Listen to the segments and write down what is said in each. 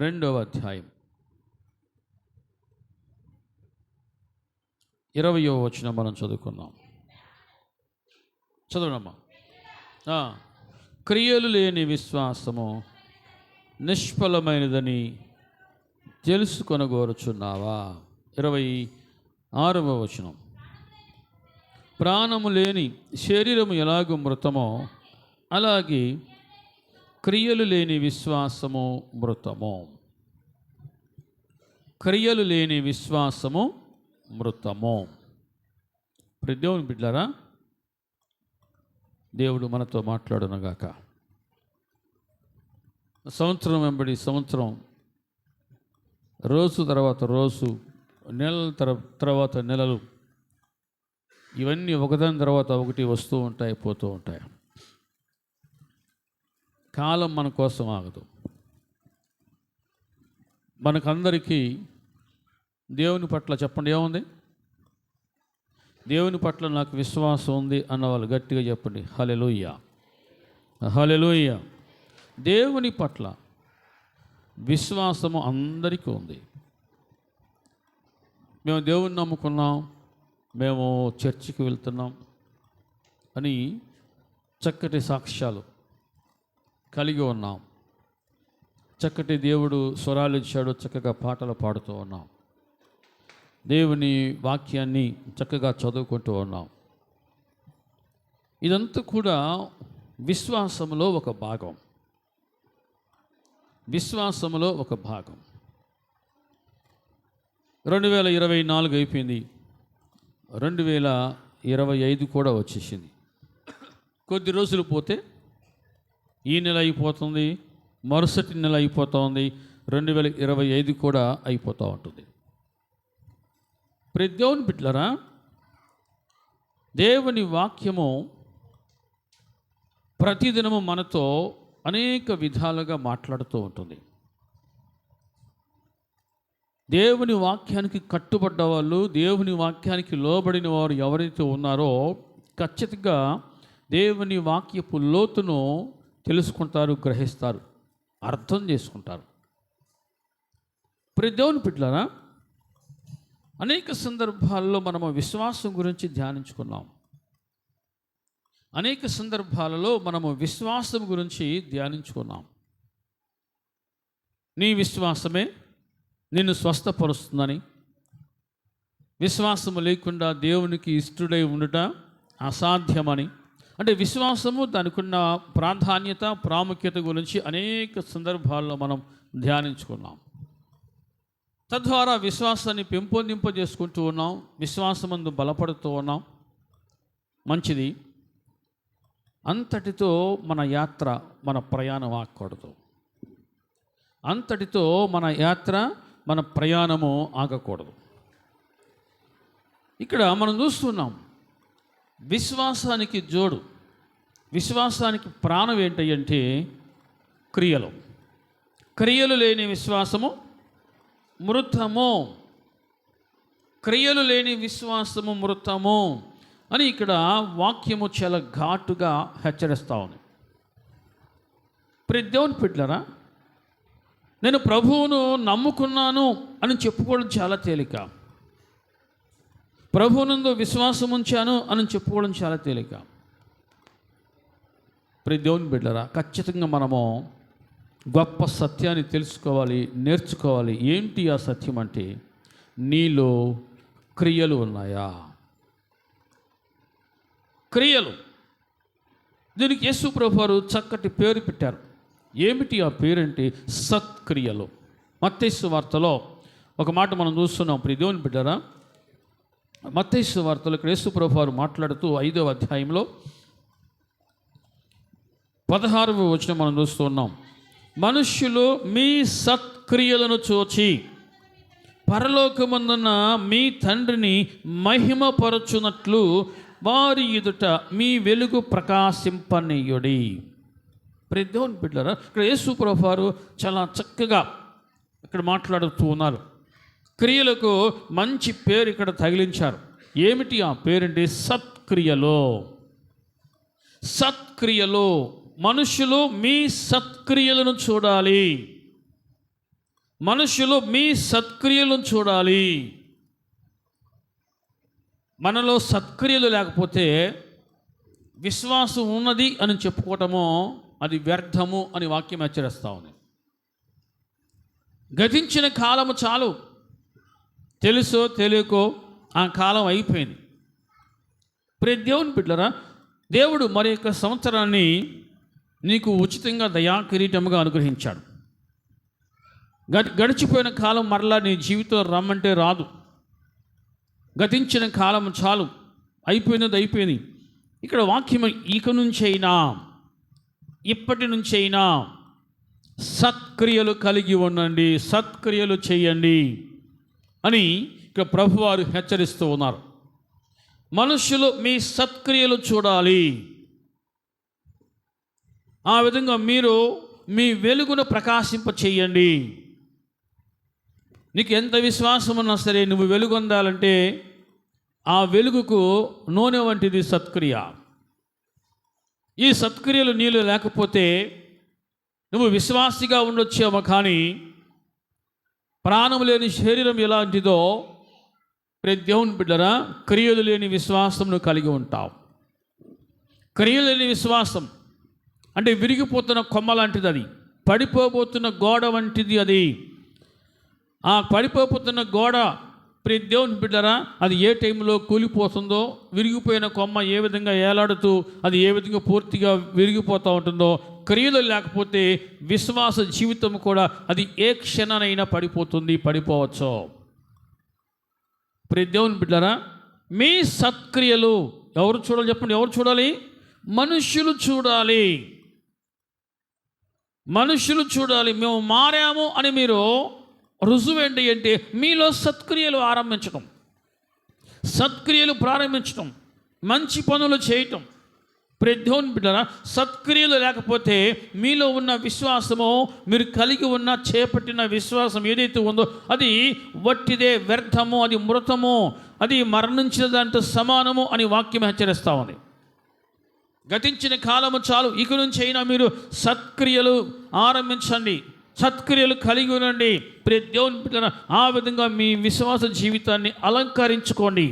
రెండవ అధ్యాయం 20వ వచనం మనం చదువుకున్నాం. చదవనమ్మా. క్రియలు లేని విశ్వాసము నిష్ఫలమైనదని తెలుసుకొనగోరుచున్నావా? 26వ వచనం. ప్రాణము లేని శరీరము ఎలాగూ మృతమో అలాగే క్రియలు లేని విశ్వాసము మృతము. క్రియలు లేని విశ్వాసము మృతము. దేవుని బిడ్డలారా, దేవుడు మనతో మాట్లాడునగాక. సంవత్సరం వెంబడి సంవత్సరం, రోజు తర్వాత రోజు, నెలల తర్వాత నెలలు, ఇవన్నీ ఒకదాని తర్వాత ఒకటి వస్తూ ఉంటాయి, పోతూ ఉంటాయి. కాలం మన కోసం ఆగదు. మనకందరికీ దేవుని పట్ల చెప్పండి, ఏముంది? దేవుని పట్ల నాకు విశ్వాసం ఉంది అన్నవాళ్ళు గట్టిగా చెప్పండి, హల్లెలూయా, హల్లెలూయా. దేవుని పట్ల విశ్వాసము అందరికీ ఉంది. మేము దేవుని నమ్ముకున్నాం, మేము చర్చికి వెళ్తున్నాం అని చక్కటి సాక్ష్యాలు కలిగి ఉన్నాం. చక్కటి దేవుడు స్వరాలు ఇచ్చాడు, చక్కగా పాటలు పాడుతూ ఉన్నాం. దేవుని వాక్యాన్ని చక్కగా చదువుకుంటూ ఉన్నాం. ఇదంతా కూడా విశ్వాసములో ఒక భాగం. విశ్వాసములో ఒక భాగం. 2024 అయిపోయింది, 2025 కూడా వచ్చేసింది. కొద్ది రోజులు పోతే ఈ నెల అయిపోతుంది, మరుసటి నెల అయిపోతుంది, 2025 కూడా అయిపోతూ ఉంటుంది. దేవుని బిడ్డలారా, దేవుని వాక్యము ప్రతిదినము మనతో అనేక విధాలుగా మాట్లాడుతూ ఉంటుంది. దేవుని వాక్యానికి కట్టుబడ్డ వాళ్ళు, దేవుని వాక్యానికి లోబడిన వారు ఎవరైతే ఉన్నారో ఖచ్చితంగా దేవుని వాక్యపు లోతును తెలుసుకుంటారు, గ్రహిస్తారు, అర్థం చేసుకుంటారు. దేవుని బిడ్డలారా, అనేక సందర్భాల్లో మనము విశ్వాసం గురించి ధ్యానించుకున్నాం. అనేక సందర్భాలలో మనము విశ్వాసం గురించి ధ్యానించుకున్నాం. నీ విశ్వాసమే నిన్ను స్వస్థపరుస్తుందని, విశ్వాసము లేకుండా దేవునికి ఇష్టడై ఉండుట అసాధ్యమని, అంటే విశ్వాసము దానికి ఉన్న ప్రాధాన్యత, ప్రాముఖ్యత గురించి అనేక సందర్భాల్లో మనం ధ్యానించుకున్నాం. తద్వారా విశ్వాసాన్ని పెంపొందింపజేసుకుంటూ ఉన్నాం, విశ్వాసమందు బలపడుతూ ఉన్నాం. మంచిది. అంతటితో మన యాత్ర, మన ప్రయాణం ఆగకూడదు. అంతటితో మన యాత్ర, మన ప్రయాణము ఆగకూడదు. ఇక్కడ మనం చూస్తున్నాం, విశ్వాసానికి జోడు, విశ్వాసానికి ప్రాణం ఏంటంటే క్రియలు. క్రియలు లేని విశ్వాసము మృతము. క్రియలు లేని విశ్వాసము మృతము అని ఇక్కడ వాక్యము చాలా ఘాటుగా హెచ్చరిస్తూ ఉంది. దేవుని బిడ్డలారా, నేను ప్రభువును నమ్ముకున్నాను అని చెప్పుకోవడం చాలా తేలిక. ప్రభువునందు విశ్వాసం ఉంచాను అని చెప్పుకోవడం చాలా తేలిక. దేవుని బిడ్డలారా, ఖచ్చితంగా మనము గొప్ప సత్యాన్ని తెలుసుకోవాలి, నేర్చుకోవాలి. ఏంటి ఆ సత్యం అంటే, నీలో క్రియలు ఉన్నాయా? క్రియలు. దీనికి యేసు ప్రభువారు చక్కటి పేరు పెట్టారు. ఏమిటి ఆ పేరంటే సత్క్రియలు. మత్తయి సువార్తలో ఒక మాట మనం చూస్తున్నాం. దేవుని బిడ్డలారా, మత్తయి సువార్తలో ఇక్కడ యేసు ప్రభువారు మాట్లాడుతూ 5వ అధ్యాయంలో 16వ వచనం మనం చూస్తున్నాం. మనుష్యులు మీ సత్క్రియలను చూచి పరలోకమందున్న మీ తండ్రిని మహిమపరచునట్లు వారి ఎదుట మీ వెలుగు ప్రకాశింపనీయుడి. దేవుని బిడ్డలారా, ఇక్కడ యేసు ప్రభువారు చాలా చక్కగా ఇక్కడ మాట్లాడుతూ ఉన్నారు. క్రియలకు మంచి పేరు ఇక్కడ తగిలించారు. ఏమిటి ఆ పేరంటే సత్క్రియలు. సత్క్రియలు. మనుషులు మీ సత్క్రియలను చూడాలి. మనుషులు మీ సత్క్రియలను చూడాలి. మనలో సత్క్రియలు లేకపోతే విశ్వాసం ఉన్నది అని చెప్పుకోవటము అది వ్యర్థము అని వాక్యం హెచ్చరిస్తూ ఉంది. గతించిన కాలము చాలు, తెలుసో తెలియకో ఆ కాలం అయిపోయింది. ప్రియ దేవుని బిడ్డలారా, దేవుడు మరి యొక్క సంవత్సరాన్ని నీకు ఉచితంగా దయా కిరీటముగా అనుగ్రహించాడు. గడిచిపోయిన కాలం మరలా నీ జీవితంలో రమ్మంటే రాదు. గతించిన కాలం చాలు, అయిపోయినది అయిపోయింది. ఇక్కడ వాక్యం ఇక నుంచైనా, ఇప్పటి నుంచైనా సత్క్రియలు కలిగి ఉండండి, సత్క్రియలు చేయండి అని ఇక్కడ ప్రభువారు హెచ్చరిస్తూ ఉన్నారు. మనుషులు మీ సత్క్రియలు చూడాలి. ఆ విధంగా మీరు మీ వెలుగును ప్రకాశింప చేయండి. నీకు ఎంత విశ్వాసం ఉన్నా సరే, నువ్వు వెలుగొందాలంటే ఆ వెలుగుకు నూనె వంటిది సత్క్రియ. ఈ సత్క్రియలు నీళ్ళు లేకపోతే నువ్వు విశ్వాసిగా ఉండొచ్చేమో, కానీ ప్రాణం లేని శరీరం ఎలాంటిదో ప్రతి దేవుని బిడ్డరా, క్రియలు లేని విశ్వాసం నువ్వు కలిగి ఉంటావు. క్రియలు లేని విశ్వాసం అంటే విరిగిపోతున్న కొమ్మ లాంటిది, అది పడిపోబోతున్న గోడ వంటిది. అది ఆ పడిపోతున్న గోడ ప్రియ దేవుని బిడ్డరా, అది ఏ టైంలో కూలిపోతుందో, విరిగిపోయిన కొమ్మ ఏ విధంగా ఏలాడుతూ అది ఏ విధంగా పూర్తిగా విరిగిపోతూ ఉంటుందో, క్రియలు లేకపోతే విశ్వాస జీవితం కూడా అది ఏ క్షణనైనా పడిపోవచ్చు. ప్రియ దేవుని బిడ్డరా, మీ సత్క్రియలు ఎవరు చూడాలి చెప్పండి? ఎవరు చూడాలి? మనుష్యులు చూడాలి. మనుష్యులు చూడాలి. మేము మారాము అని మీరు రుజువేంటి అంటే మీలో సత్క్రియలు ఆరంభించడం, సత్క్రియలు ప్రారంభించడం, మంచి పనులు చేయటం. ప్రియ దేవుని బిడ్డలారా, సత్క్రియలు లేకపోతే మీలో ఉన్న విశ్వాసము, మీరు కలిగి ఉన్న చేపట్టిన విశ్వాసం ఏదైతే ఉందో అది వట్టిదే, వ్యర్థము, అది మృతము, అది మరణించిన దాంతో సమానము అని వాక్యం హెచ్చరిస్తూ ఉంది. గతించిన కాలము చాలు, ఇక నుంచి అయినా మీరు సత్క్రియలు ఆరంభించండి, సత్క్రియలు కలిగి ఉండండి. ప్రియ దేవుని బిడ్డలారా, ఆ విధంగా మీ విశ్వాస జీవితాన్ని అలంకరించుకోండి,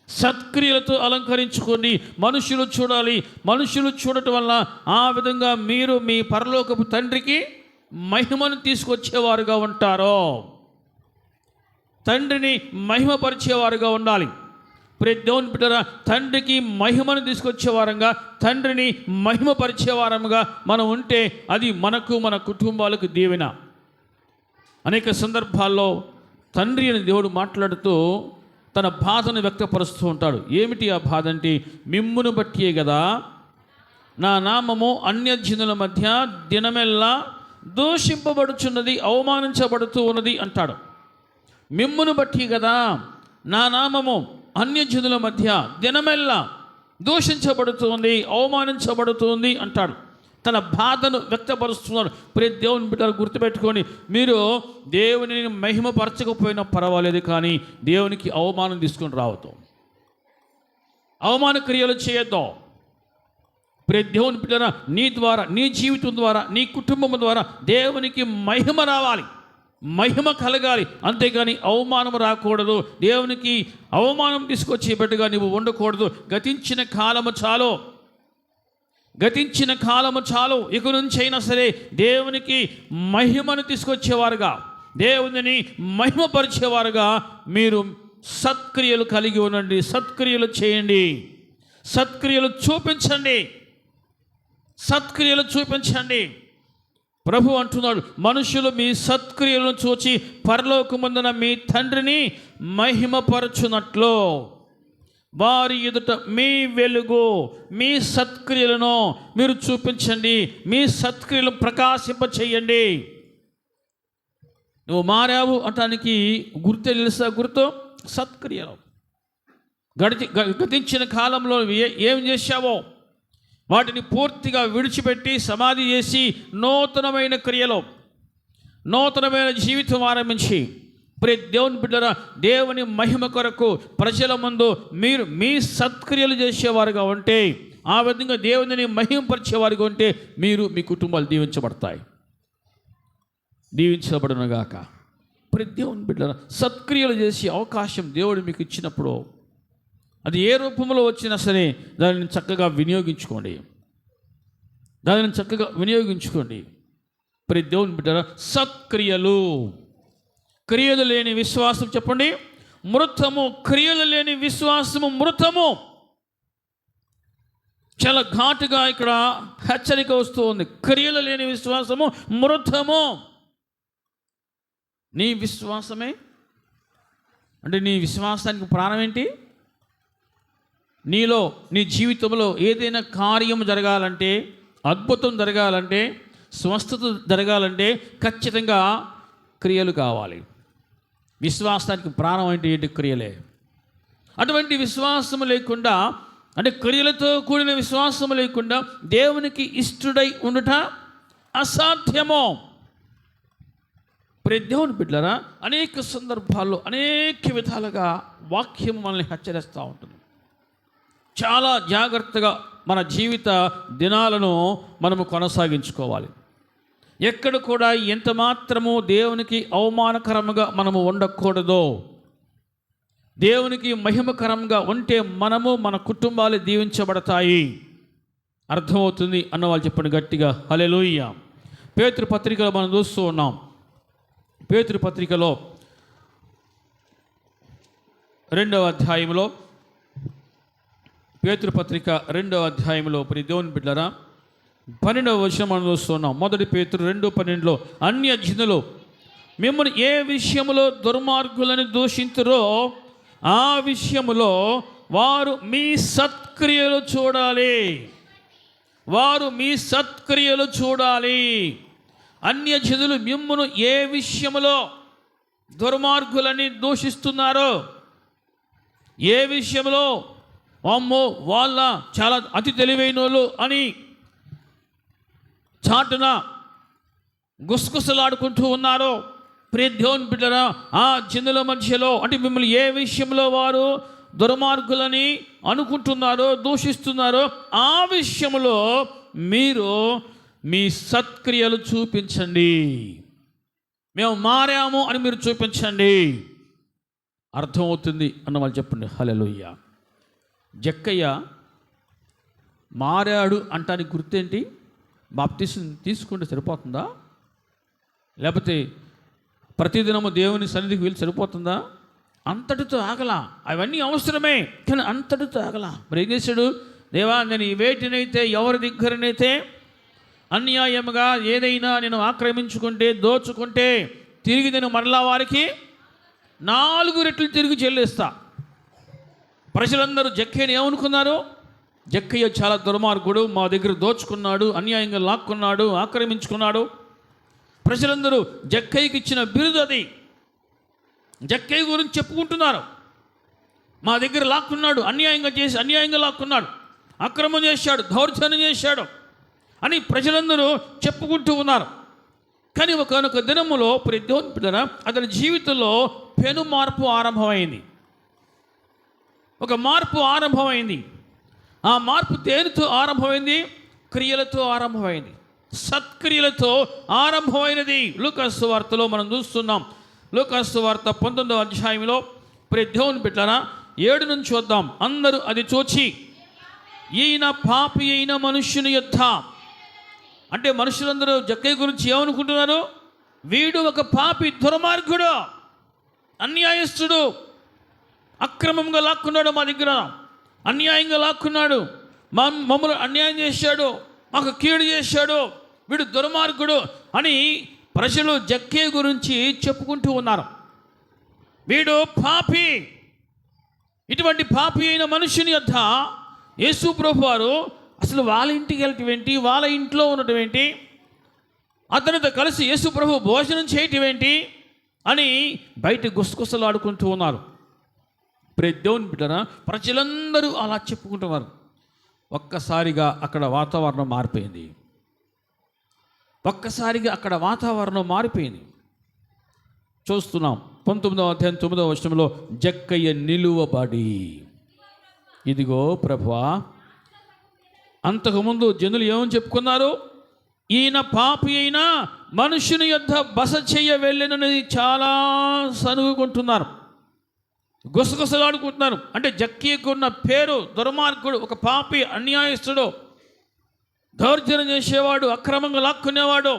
సత్క్రియలతో అలంకరించుకోండి. మనుషులు చూడాలి. మనుషులు చూడటం వల్ల ఆ విధంగా మీరు మీ పరలోకపు తండ్రికి మహిమను తీసుకొచ్చేవారుగా ఉంటారు. తండ్రిని మహిమపరిచేవారుగా ఉండాలి. ప్రియ దేవుని బిడ్డలారా, తండ్రికి మహిమను తీసుకొచ్చేవారంగా, తండ్రిని మహిమపరిచేవారంగా మనం ఉంటే అది మనకు, మన కుటుంబాలకు దీవెన. అనేక సందర్భాల్లో తండ్రి అని దేవుడు మాట్లాడుతూ తన బాధను వ్యక్తపరుస్తూ ఉంటాడు. ఏమిటి ఆ బాధ అంటే, మిమ్మును బట్టియే కదా నా నామము అన్యజనుల మధ్య దినమెల్లా దూషింపబడుచున్నది, అవమానించబడుతూ ఉన్నది అంటాడు. మిమ్మును బట్టి కదా నా నామము అన్యజనుల మధ్య దినమెల్లా దూషించబడుతుంది, అవమానించబడుతుంది అంటాడు. తన బాధను వ్యక్తపరుస్తున్నాడు. ప్రియ దేవుని బిడ్డలు గుర్తుపెట్టుకొని, మీరు దేవునిని మహిమపరచకపోయినా పర్వాలేదు, కానీ దేవునికి అవమానం తీసుకొని రావద్దు, అవమాన క్రియలు చేయొద్దు. ప్రియ దేవుని బిడ్డలారా, నీ ద్వారా, నీ జీవితం ద్వారా, నీ కుటుంబం ద్వారా దేవునికి మహిమ రావాలి, మహిమ కలగాలి. అంతేగాని అవమానం రాకూడదు. దేవునికి అవమానం తీసుకొచ్చే బిడ్డగా నువ్వు ఉండకూడదు. గతించిన కాలము చాలు, గతించిన కాలము చాలు. ఇక నుంచి అయినా సరే దేవునికి మహిమను తీసుకొచ్చేవారుగా, దేవునిని మహిమపరిచేవారుగా మీరు సత్క్రియలు కలిగి ఉండండి, సత్క్రియలు చేయండి, సత్క్రియలు చూపించండి, సత్క్రియలు చూపించండి. ప్రభు అంటున్నాడు, మనుషులు మీ సత్క్రియలను చూచి పరలోకమందున మీ తండ్రిని మహిమపరచునట్లు వారి ఎదుట మీ వెలుగు, మీ సత్క్రియలను మీరు చూపించండి, మీ సత్క్రియలను ప్రకాశింప చేయండి. నువ్వు మారావు అంటానికి గుర్తు తెలుసా? గుర్తు సత్క్రియలు. గతించిన కాలంలో ఏం చేశావో వాటిని పూర్తిగా విడిచిపెట్టి సమాధి చేసి నూతనమైన క్రియలు, నూతనమైన జీవితం ఆరంభించి, ప్రియ దేవుని బిడ్డలారా, దేవుని మహిమ కొరకు ప్రజల ముందు మీరు మీ సత్క్రియలు చేసేవారుగా ఉంటే, ఆ విధంగా దేవునిని మహిమపరిచేవారుగా ఉంటే మీరు, మీ కుటుంబాలు దీవించబడతాయి. దీవించబడునుగాక. మరి దేవుని బిడ్డలారా, సత్క్రియలు చేసే అవకాశం దేవుడు మీకు ఇచ్చినప్పుడు అది ఏ రూపంలో వచ్చినా సరే దానిని చక్కగా వినియోగించుకోండి. మరి దేవుని బిడ్డలారా, సత్క్రియలు. క్రియలు లేని విశ్వాసం చెప్పండి మృతము. క్రియలు లేని విశ్వాసము మృతము. చాలా ఘాటుగా ఇక్కడ హెచ్చరిక వస్తూ ఉంది. క్రియలు లేని విశ్వాసము మృతము. నీ విశ్వాసమే అంటే నీ విశ్వాసానికి ప్రాణం ఏంటి? నీలో నీ జీవితంలో ఏదైనా కార్యం జరగాలంటే, అద్భుతం జరగాలంటే, స్వస్థత జరగాలంటే ఖచ్చితంగా క్రియలు కావాలి. విశ్వాసానికి ప్రాణం అంటే ఏంటి? క్రియలే. అటువంటి విశ్వాసము లేకుండా, అంటే క్రియలతో కూడిన విశ్వాసము లేకుండా దేవునికి ఇష్టడై ఉండుట అసాధ్యము. ప్రియ దేవుని బిడ్డలారా, అనేక సందర్భాల్లో అనేక విధాలుగా వాక్యం మనల్ని హెచ్చరిస్తూ ఉంటుంది. చాలా జాగ్రత్తగా మన జీవిత దినాలను మనము కొనసాగించుకోవాలి. ఎక్కడ కూడా ఎంత మాత్రము దేవునికి అవమానకరముగా మనము ఉండకూడదు. దేవునికి మహిమకరంగా ఉంటే మనము మన కుటుంబాలు దీవించబడతాయి. అర్థమవుతుంది అన్నవాళ్ళు చెప్పండి గట్టిగా హల్లెలూయా. పేతురు పత్రికలో మనం చూస్తూ ఉన్నాం. పేతురు పత్రికలో 2వ అధ్యాయంలో, పేతురు పత్రిక 2వ అధ్యాయంలో ప్రియ దేవుని బిడ్డలారా 12వ వచనం మనం చూస్తున్నాం. 1 పేతురు 2:12 అన్యజనులు మిమ్మల్ని ఏ విషయములో దుర్మార్గులని దూషింతురో ఆ విషయములో వారు మీ సత్క్రియలు చూడాలి. అన్యజనులు మిమ్మును ఏ విషయములో దుర్మార్గులని దూషిస్తున్నారో, ఏ విషయంలో అమ్మో వాళ్ళ చాలా అతి తెలివైనోళ్ళు అని చాటున గుసగుసలాడుకుంటూ ఉన్నారో, ప్రియ దేవుని బిడ్డలారా, ఆ జనుల మధ్యలో అంటే మిమ్మల్ని ఏ విషయంలో వారు దుర్మార్గులని అనుకుంటున్నారో, దూషిస్తున్నారో ఆ విషయంలో మీరు మీ సత్క్రియలు చూపించండి. మేము మారాము అని మీరు చూపించండి. అర్థమవుతుంది అన్న వాళ్ళు చెప్పండి హల్లెలూయా. జక్కయ్య మారాడు అంటానికి గుర్తేంటి? బాప్తిసం తీసుకుంటే సరిపోతుందా? లేకపోతే ప్రతిదినము దేవుని సన్నిధికి వెళ్ళి సరిపోతుందా? అంతటితో ఆగలా. అవన్నీ అవసరమే, కానీ అంతటితో ఆగలా. మరి ఏం చేశాడు? దేవా, నేను ఈ వేటినైతే ఎవరి దగ్గరనైతే అన్యాయముగా ఏదైనా నేను ఆక్రమించుకుంటే, దోచుకుంటే తిరిగి నేను మరలా వారికి 4 రెట్లు తిరిగి చెల్లిస్తా. ప్రజలందరూ జక్కయ్యని ఏమనుకున్నారు? జక్కయ్య చాలా దుర్మార్గుడు, మా దగ్గర దోచుకున్నాడు, అన్యాయంగా లాక్కున్నాడు, ఆక్రమించుకున్నాడు. ప్రజలందరూ జక్కయ్యకి ఇచ్చిన బిరుదు అది. జక్కయ్య గురించి చెప్పుకుంటున్నారు. మా దగ్గర లాక్కున్నాడు, అన్యాయంగా లాక్కున్నాడు, అక్రమం చేశాడు, దౌర్జన్యం చేశాడు అని ప్రజలందరూ చెప్పుకుంటూ ఉన్నారు. కానీ ఒకనొక దినములో అతని జీవితంలో పెను మార్పు ఆరంభమైంది. ఒక మార్పు ఆరంభమైంది. ఆ మార్పు దేనితో ఆరంభమైంది? క్రియలతో ఆరంభమైంది. సత్క్రియలతో ఆరంభమైనది. లూకాసు వార్తలో మనం చూస్తున్నాం. లూకాసు వార్త 19వ అధ్యాయంలో ప్రియ దేవుని బిడ్డలారా 7 నుంచి వద్దాం. అందరూ అది చూచి ఈయన పాపి అయిన మనుష్యుని యొద్ద, అంటే మనుషులందరూ జక్కయ్య గురించి ఏమనుకుంటున్నారు? వీడు ఒక పాపి, దుర్మార్గుడు, అన్యాయస్తుడు, అక్రమంగా లాక్కున్నాడు, మా దగ్గర అన్యాయంగా లాక్కున్నాడు, మమ్మల్ని అన్యాయం చేశాడు, మాకు కీడు చేశాడు, వీడు దుర్మార్గుడు అని ప్రజలు జక్కయ్య గురించి చెప్పుకుంటూ ఉన్నారు. వీడు పాపి. ఇటువంటి పాపి అయిన మనుషుని యొద్ద యేసు ప్రభువు వారు అసలు వాళ్ళ ఇంటికి వెళ్ళటం ఏంటి, వాళ్ళ ఇంట్లో ఉండటం ఏంటి, అతనితో కలిసి యేసు ప్రభు భోజనం చేయటం ఏంటి అని బయట గుసగుసలాడుకుంటూ ఉన్నారు. ప్రియ దేవుని బిడ్డలారా, ప్రజలందరూ అలా చెప్పుకుంటున్నారు. ఒక్కసారిగా అక్కడ వాతావరణం మారిపోయింది. చూస్తున్నాం 19వ అధ్యాయం 9వ వచనంలో జక్కయ్య నిలువబడి, ఇదిగో ప్రభువా, అంతకుముందు జనులు ఏమని చెప్పుకున్నారు? ఈయన పాపి అయినా మనుషుని యొద్ద బస చెయ్య వెళ్ళినని చాలా సనుగుకుంటున్నారు, గుసగుసలాడుకుంటున్నారు. అంటే జక్కయ్యకు ఉన్న పేరు దుర్మార్గుడు, ఒక పాపి, అన్యాయస్తుడు, దౌర్జన్యం చేసేవాడు, అక్రమంగా లాక్కునేవాడు,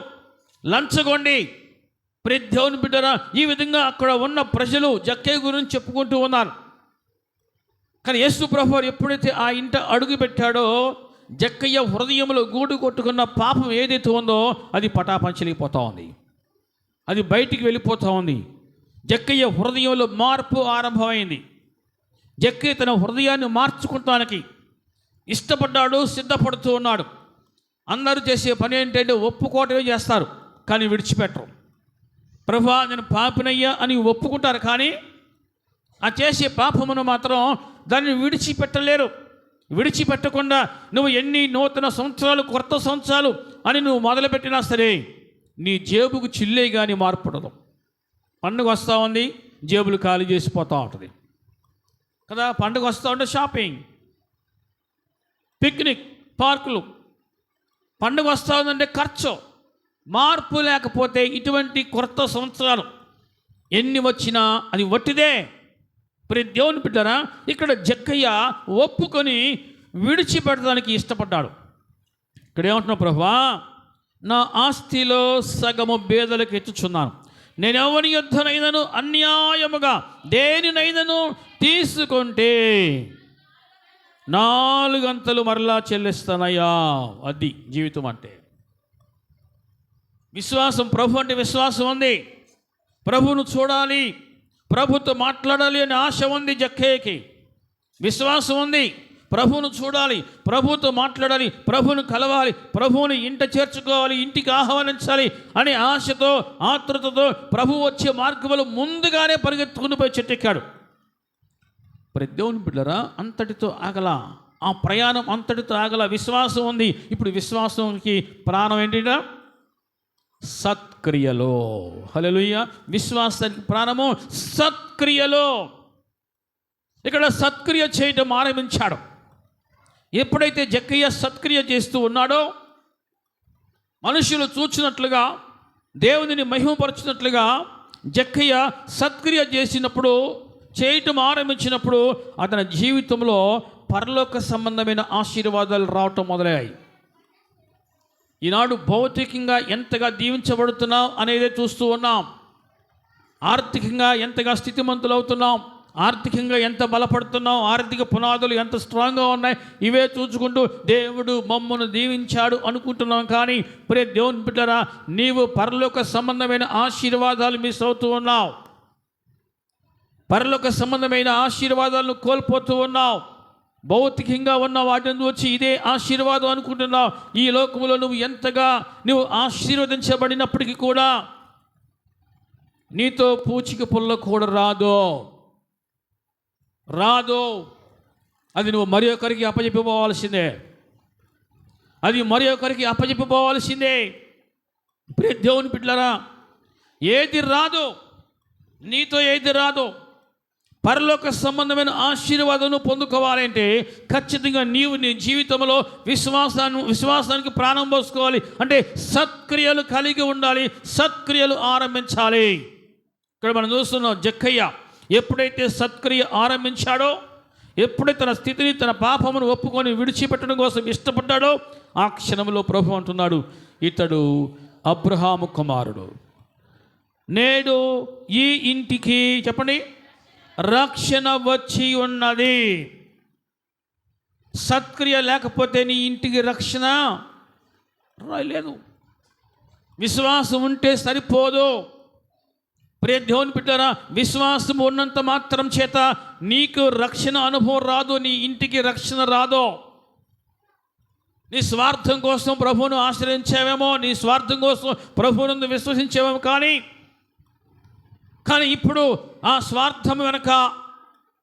లంచగొండి. ప్రతి దేవుని బిడ్డరా, ఈ విధంగా అక్కడ ఉన్న ప్రజలు జక్కయ్య గురించి చెప్పుకుంటూ ఉన్నారు. కానీ యేసు ప్రభువు ఎప్పుడైతే ఆ ఇంట అడుగు పెట్టాడో, జక్కయ్య హృదయంలో గూడు కొట్టుకున్న పాపం ఏదైతే ఉందో అది పటాపంచలిపోతూ ఉంది, అది బయటికి వెళ్ళిపోతూ ఉంది. జక్కయ్య హృదయంలో మార్పు ఆరంభమైంది. జక్కయ్య తన హృదయాన్ని మార్చుకుంటానికి ఇష్టపడ్డాడు, సిద్ధపడుతూ ఉన్నాడు. అందరూ చేసే పని ఏంటంటే ఒప్పుకోవటమే చేస్తారు, కానీ విడిచిపెట్టరు. ప్రభువా నేను పాపినయ్యా అని ఒప్పుకుంటారు, కానీ ఆ చేసే పాపమును మాత్రం దాన్ని విడిచిపెట్టలేరు. విడిచిపెట్టకుండా నువ్వు ఎన్ని నూతన సంవత్సరాలు, కొత్త సంవత్సరాలు అని నువ్వు మొదలుపెట్టినా సరే నీ జేబుకు చిల్లే కానీ మార్పుడదు. పండుగ వస్తూ ఉంది, జేబులు ఖాళీ చేసిపోతూ ఉంటుంది కదా. పండుగ వస్తూ ఉంటే షాపింగ్, పిక్నిక్, పార్కులు. పండుగ వస్తూ ఉందంటే ఖర్చు. మార్పు లేకపోతే ఇటువంటి కొత్త సంవత్సరాలు ఎన్ని వచ్చినా అది వట్టిదే. ప్రతి దేవుని బిడ్డరా, ఇక్కడ జక్కయ్య ఒప్పుకొని విడిచిపెట్టడానికి ఇష్టపడ్డాడు. ఇక్కడ ఏమంటున్నావు, ప్రభువా నా ఆస్తిలో సగము బేదలకు ఇచ్చుచున్నాను, నేను ఎవరి యుద్ధనైనను అన్యాయముగా దేనినైనను తీసుకుంటే 4 అంతలు మరలా చెల్లిస్తానయ్యా. అది జీవితం అంటే. విశ్వాసం, ప్రభు అంటే విశ్వాసం ఉంది. ప్రభువును చూడాలి, ప్రభుతో మాట్లాడాలి అనే ఆశ ఉంది జక్కయ్యకి. విశ్వాసం ఉంది, ప్రభువును చూడాలి, ప్రభుతో మాట్లాడాలి, ప్రభువును కలవాలి, ప్రభువుని ఇంట చేర్చుకోవాలి, ఇంటికి ఆహ్వానించాలి అనే ఆశతో, ఆతృతతో ప్రభు వచ్చే మార్గంలో ముందుగానే పరిగెత్తుకుని పోయి చెట్టెక్కాడు. ప్రతి దేవుని బిడ్డరా, అంతటితో ఆగల, ఆ ప్రయాణం అంతటితో ఆగల. విశ్వాసం ఉంది. ఇప్పుడు విశ్వాసంకి ప్రాణం ఏంటిదా? సత్క్రియలో. హల్లెలూయా. విశ్వాసానికి ప్రాణము సత్క్రియలో. ఇక్కడ సత్క్రియ చేయటం ఆరంభించాడు. ఎప్పుడైతే జక్కయ్య సత్క్రియ చేస్తూ ఉన్నాడో, మనుషులు చూచినట్లుగా, దేవునిని మహిమపరచినట్లుగా జక్కయ్య సత్క్రియ చేసినప్పుడు, చేయటం ఆరంభించినప్పుడు అతని జీవితంలో పరలోక సంబంధమైన ఆశీర్వాదాలు రావటం మొదలయ్యాయి. ఈనాడు భౌతికంగా ఎంతగా దీవించబడుతున్నాం అనేది చూస్తూ ఉన్నాం. ఆర్థికంగా ఎంతగా స్థితిమంతులు అవుతున్నాం, ఆర్థికంగా ఎంత బలపడుతున్నాం, ఆర్థిక పునాదులు ఎంత స్ట్రాంగ్గా ఉన్నాయి, ఇవే చూసుకుంటూ దేవుడు మమ్మను దీవించాడు అనుకుంటున్నాం. కానీ ప్రియ దేవుని బిడ్డరా, నీవు పరలోక సంబంధమైన ఆశీర్వాదాలు మిస్ అవుతూ ఉన్నావు. పరలోక సంబంధమైన ఆశీర్వాదాలను కోల్పోతూ ఉన్నావు. భౌతికంగా ఉన్న వాటిని వచ్చి ఇదే ఆశీర్వాదం అనుకుంటున్నావు. ఈ లోకంలో నువ్వు ఎంతగా ఆశీర్వదించబడినప్పటికీ కూడా నీతో పూచిక పుల్ల కూడా రాదో. అది నువ్వు మరి ఒకరికి అప్పచెప్పిపోవాల్సిందే. ప్రియ దేవుని బిడ్డలారా, ఏది రాదో, నీతో ఏది రాదో, పరలోక సంబంధమైన ఆశీర్వాదం పొందుకోవాలంటే ఖచ్చితంగా నీవు నీ జీవితంలో విశ్వాసానికి ప్రాణం పోసుకోవాలి. అంటే సత్క్రియలు కలిగి ఉండాలి, సత్క్రియలు ఆరంభించాలి. ఇక్కడ మనం చూస్తున్నాం, జక్కయ్య ఎప్పుడైతే సత్క్రియ ఆరంభించాడో, ఎప్పుడైతే తన స్థితిని, తన పాపమును ఒప్పుకొని విడిచిపెట్టడం కోసం ఇష్టపడ్డాడో, ఆ క్షణంలో ప్రభు అంటున్నాడు, ఇతడు అబ్రహాము కుమారుడు, నేడు ఈ ఇంటికి చెప్పండి రక్షణ వచ్చి ఉన్నది. సత్క్రియ లేకపోతే నీ ఇంటికి రక్షణ రాలేదు. విశ్వాసం ఉంటే సరిపోదు. ప్రియ దేవుని బిడ్డలారా, విశ్వాసం ఉన్నంత మాత్రం చేత నీకు రక్షణ అనుభవం రాదు, నీ ఇంటికి రక్షణ రాదు. నీ స్వార్థం కోసం ప్రభువును ఆశ్రయించావేమో, నీ స్వార్థం కోసం ప్రభువును విశ్వసించావేమో, కానీ ఇప్పుడు ఆ స్వార్థం వెనక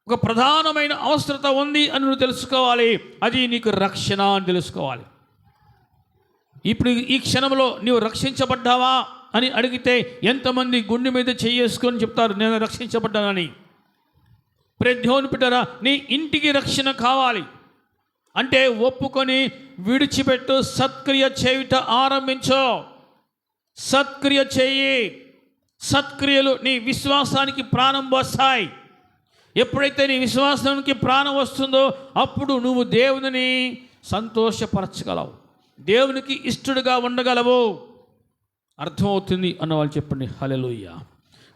ఒక ప్రధానమైన అవసరత ఉంది అని నువ్వు తెలుసుకోవాలి. అది నీకు రక్షణ అని తెలుసుకోవాలి. ఇప్పుడు ఈ క్షణంలో నీవు రక్షించబడ్డావా అని అడిగితే ఎంతమంది గుండె మీద చేసుకొని చెప్తారు, నేను రక్షించబడ్డానని. ప్రియ దేవుని బిడ్డలారా, నీ ఇంటికి రక్షణ కావాలి. అంటే ఒప్పుకొని విడిచిపెట్టు, సత్క్రియ చేయుట ఆరంభించు. సత్క్రియ చేయి. సత్క్రియలు నీ విశ్వాసానికి ప్రాణం పోస్తాయి. ఎప్పుడైతే నీ విశ్వాసానికి ప్రాణం వస్తుందో అప్పుడు నువ్వు దేవునిని సంతోషపరచగలవు, దేవునికి ఇష్టడుగా ఉండగలవు. అర్థమవుతుంది అన్నవాళ్ళు చెప్పండి హల్లెలూయా.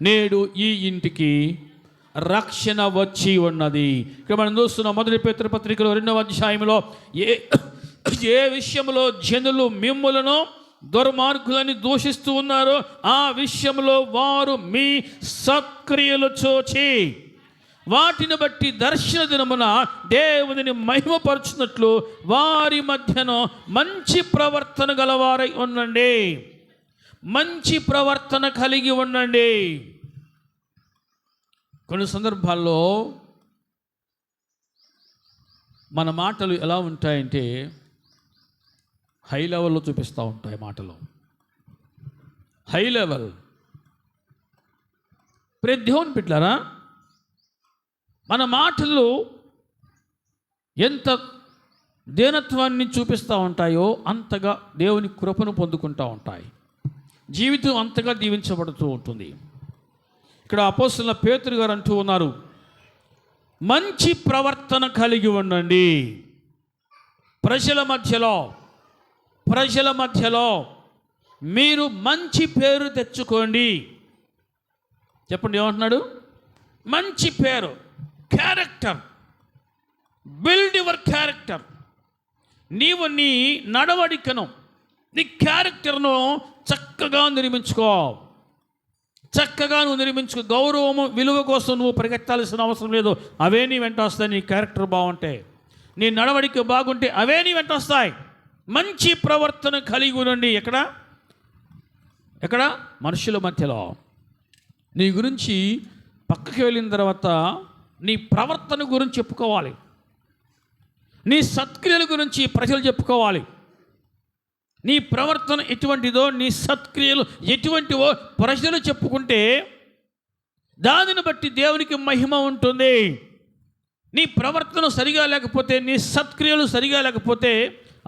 నేడు ఈ ఇంటికి రక్షణ వచ్చి ఉన్నది. ఇక్కడ మనం చూస్తున్నాం మొదటి పేతురు పత్రికలో 2వ అధ్యాయంలో ఏ విషయంలో జనులు మిమ్ములను దుర్మార్గులని దూషిస్తూ ఉన్నారో ఆ విషయంలో వారు మీ సత్క్రియలు చూచి వాటిని బట్టి దర్శన దినమున దేవునిని మహిమపరచున్నట్లు వారి మధ్యను మంచి ప్రవర్తన గలవారై ఉండండి. మంచి ప్రవర్తన కలిగి ఉండండి. కొన్ని సందర్భాల్లో మన మాటలు ఎలా ఉంటాయంటే హై లెవెల్లో చూపిస్తూ ఉంటాయి. మాటలు హై లెవెల్. దేవుని బిడ్డలారా, మన మాటలు ఎంత దీనత్వాన్ని చూపిస్తూ ఉంటాయో అంతగా దేవుని కృపను పొందుకుంటూ ఉంటాయి. జీవితం అంతగా దీవించబడుతూ ఉంటుంది. ఇక్కడ అపోస్తలుల పేతురు గారు అంటూ ఉన్నారు, మంచి ప్రవర్తన కలిగి ఉండండి. ప్రజల మధ్యలో మీరు మంచి పేరు తెచ్చుకోండి. చెప్పండి ఏమంటున్నాడు? మంచి పేరు, క్యారెక్టర్. Build your character. నీవు నీ నడవడికను, నీ క్యారెక్టర్ను చక్కగా నిర్మించుకో. గౌరవము విలువ కోసం నువ్వు పరిగెత్తాల్సిన అవసరం లేదు. అవే నీ వెంట వస్తాయి. నీ క్యారెక్టర్ బాగుంటే, నీ నడవడిక బాగుంటే అవే నీ వెంట వస్తాయి. మంచి ప్రవర్తన కలిగి ఉండండి. ఎక్కడ? మనుషుల మధ్యలో. నీ గురించి పక్కకి వెళ్ళిన తర్వాత నీ ప్రవర్తన గురించి చెప్పుకోవాలి. నీ సత్క్రియల గురించి ప్రజలు చెప్పుకోవాలి. నీ ప్రవర్తన ఎటువంటిదో, నీ సత్క్రియలు ఎటువంటివో ప్రజలు చెప్పుకుంటే దానిని బట్టి దేవునికి మహిమ ఉంటుంది. నీ ప్రవర్తన సరిగా లేకపోతే, నీ సత్క్రియలు సరిగా లేకపోతే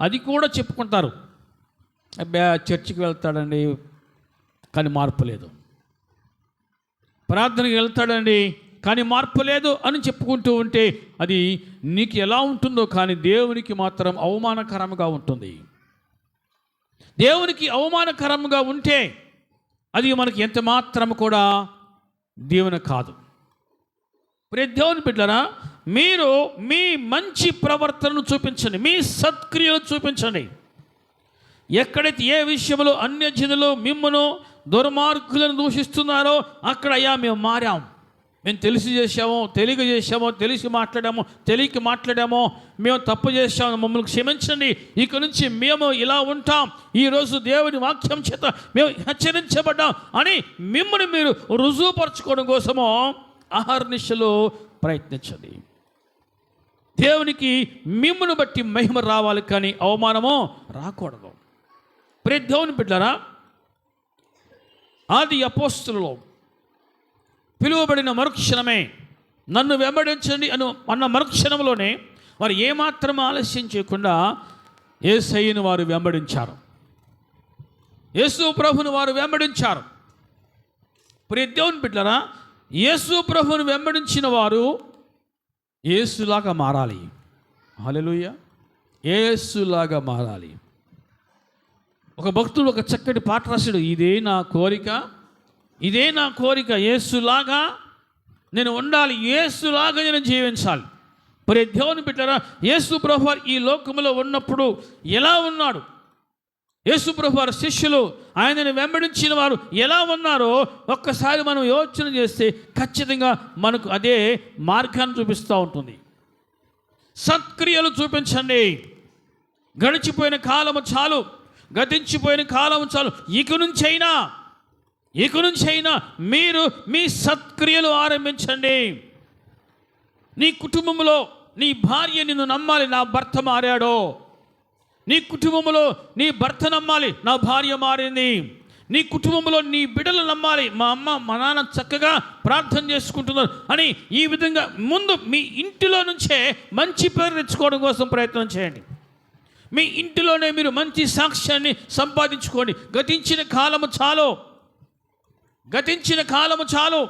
అది కూడా చెప్పుకుంటారు. అబ్బా చర్చికి వెళ్తాడండి కానీ మార్పు లేదు, ప్రార్థనకి వెళ్తాడండి కానీ మార్పు లేదు అని చెప్పుకుంటూ ఉంటే అది నీకు ఎలా ఉంటుందో కానీ దేవునికి మాత్రం అవమానకరంగా ఉంటుంది. దేవునికి అవమానకరంగా ఉంటే అది మనకి ఎంత మాత్రం కూడా దీవెన కాదు. దేవుని బిడ్డలారా, మీరు మీ మంచి ప్రవర్తనను చూపించండి, మీ సత్క్రియలు చూపించండి. ఎక్కడైతే ఏ విషయంలో అన్యజనులు మిమ్మును దుర్మార్గులను దూషిస్తున్నారో అక్కడ అయ్యా మేము మారాం, మేము తెలిసి చేసామో తెలియక చేసామో, తెలిసి మాట్లాడామో తెలియక మాట్లాడామో, మేము తప్పు చేసాము, మమ్మల్ని క్షమించండి, ఇక నుంచి మేము ఇలా ఉంటాం, ఈరోజు దేవుని వాక్యం చేత మేము హెచ్చరించబడ్డాం అని మిమ్మల్ని మీరు రుజువుపరచుకోవడం కోసమో అహర్నిశలు ప్రయత్నించండి. దేవునికి మిమ్మల్ని బట్టి మహిమ రావాలి కానీ అవమానమో రాకూడదు. దేవుని బిడ్డలారా, ఆది అపోస్తలులో పిలువబడిన మరుక్షణమే నన్ను వెంబడించండి అన్న మరుక్షణంలోనే వారు ఏమాత్రం ఆలస్యం చేయకుండా యేసయ్యను వారు వెంబడించారు. యేసు ప్రభువును వారు వెంబడించారు. దేవుని బిడ్డలారా, యేసు ప్రభువును వెంబడించిన వారు యేసులాగా మారాలి. హల్లెలూయా. యేసులాగా మారాలి. ఒక భక్తుడు ఒక చక్కటి పాట రాశాడు, ఇదే నా కోరిక, యేసులాగా నేను ఉండాలి, యేసులాగా నేను జీవించాలి. దేవుని బిడ్డలారా, యేసు ప్రభువారు ఈ లోకంలో ఉన్నప్పుడు ఎలా ఉన్నాడు, యేసు ప్రభువారి శిష్యులు ఆయనను వెంబడించిన వారు ఎలా ఉన్నారో ఒక్కసారి మనం యోచన చేస్తే ఖచ్చితంగా మనకు అదే మార్గాన్ని చూపిస్తూ ఉంటుంది. సత్క్రియలు చూపించండి. గడిచిపోయిన కాలము చాలు, గతించిపోయిన కాలము చాలు. ఇక నుంచైనా మీరు మీ సత్క్రియలు ఆరంభించండి. నీ కుటుంబంలో నీ భార్య నిన్ను నమ్మాలి, నా భర్త మారాడో. నీ కుటుంబంలో నీ భర్త నమ్మాలి, నా భార్య మారింది. నీ కుటుంబంలో నీ బిడ్డలు నమ్మాలి, మా అమ్మ మా నాన్న చక్కగా ప్రార్థన చేసుకుంటున్నారు అని. ఈ విధంగా ముందు మీ ఇంటిలో నుంచే మంచి పేరు తెచ్చుకోవడం కోసం ప్రయత్నం చేయండి. మీ ఇంటిలోనే మీరు మంచి సాక్ష్యాన్ని సంపాదించుకోండి. గతించిన కాలము చాలు,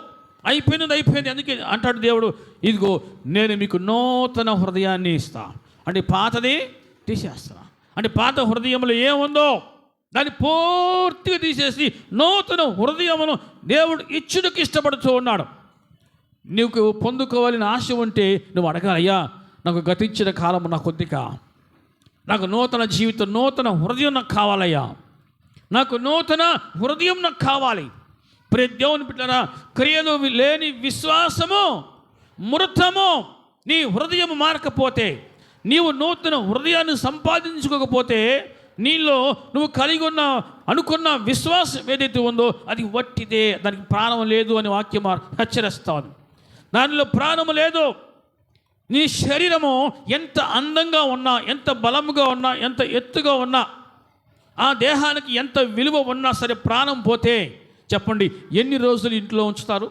అయిపోయింది. అందుకే అంటాడు దేవుడు, ఇదిగో నేను మీకు నూతన హృదయాన్ని ఇస్తా. అంటే పాతది తీసేస్తా. అంటే పాత హృదయంలో ఏముందో దాన్ని పూర్తిగా తీసేసి నూతన హృదయమును దేవుడు ఇచ్చుటకు ఇష్టపడుతూ ఉన్నాడు. నీకు పొందుకోవాలని ఆశ ఉంటే నువ్వు అడగాలయ్యా, నాకు గతించిన కాలము నాకు కొద్దిగా, నాకు నూతన జీవితం, నూతన హృదయం నాకు కావాలయ్యా, నాకు నూతన హృదయం నాకు కావాలి. ప్రియ దేవుని బిడ్డలారా, క్రియలు లేని విశ్వాసము మృతము. నీ హృదయం మారకపోతే, నీవు నూతన హృదయాన్ని సంపాదించుకోకపోతే, నీలో నువ్వు కలిగి ఉన్న అనుకున్న విశ్వాసం ఏదైతే ఉందో అది వట్టిదే, దానికి ప్రాణం లేదు అని వాక్యం హెచ్చరిస్తాను. దానిలో ప్రాణము లేదు. నీ శరీరము ఎంత అందంగా ఉన్నా, ఎంత బలముగా ఉన్నా, ఎంత ఎత్తుగా ఉన్నా, ఆ దేహానికి ఎంత విలువ ఉన్నా సరే ప్రాణం పోతే చెప్పండి, ఎన్ని రోజులు ఇంట్లో ఉంచుతారు?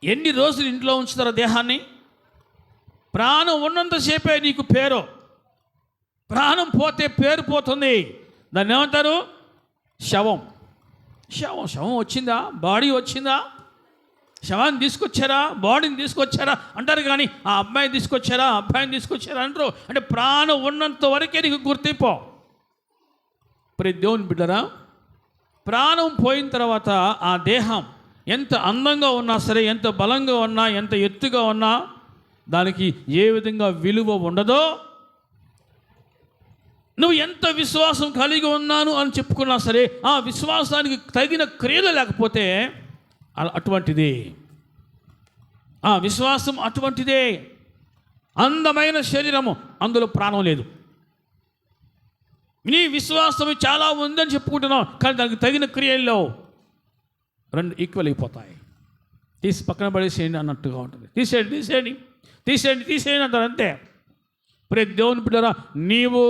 ఎన్ని రోజులు ఇంట్లో ఉంచుతారు దేహాన్ని? ప్రాణం ఉన్నంతసేపే నీకు పేరు. ప్రాణం పోతే పేరు పోతుంది. దాన్ని ఏమంటారు? శవం. వచ్చిందా? బాడీ వచ్చిందా? శవాన్ని తీసుకొచ్చారా, బాడీని తీసుకొచ్చారా అంటారు, కానీ ఆ అబ్బాయిని తీసుకొచ్చారా, అబ్బాయిని తీసుకొచ్చారా అంటారు. అంటే ప్రాణం ఉన్నంత వరకే నీకు గుర్తింపు. ప్రతి దేవుని బిడ్డరా, ప్రాణం పోయిన తర్వాత ఆ దేహం ఎంత అందంగా ఉన్నా సరే, ఎంత బలంగా ఉన్నా, ఎంత ఎత్తుగా ఉన్నా, దానికి ఏ విధంగా విలువ ఉండదో, నువ్వు ఎంత విశ్వాసం కలిగి ఉన్నాను అని చెప్పుకున్నా సరే, ఆ విశ్వాసానికి తగిన క్రియలు లేకపోతే అటువంటిదే. ఆ విశ్వాసం అటువంటిదే. అందమైన శరీరము, అందులో ప్రాణం లేదు. నీ విశ్వాసం చాలా ఉందని చెప్పుకుంటున్నావు, కానీ దానికి తగిన క్రియల్లో రెండు ఈక్వల్ అయిపోతాయి. తీసి పక్కన పడేసేయండి అన్నట్టుగా ఉంటుంది. తీసేయండి అంటారు, అంతే. ప్రతి దేవుని బిడ్డరా, నీవు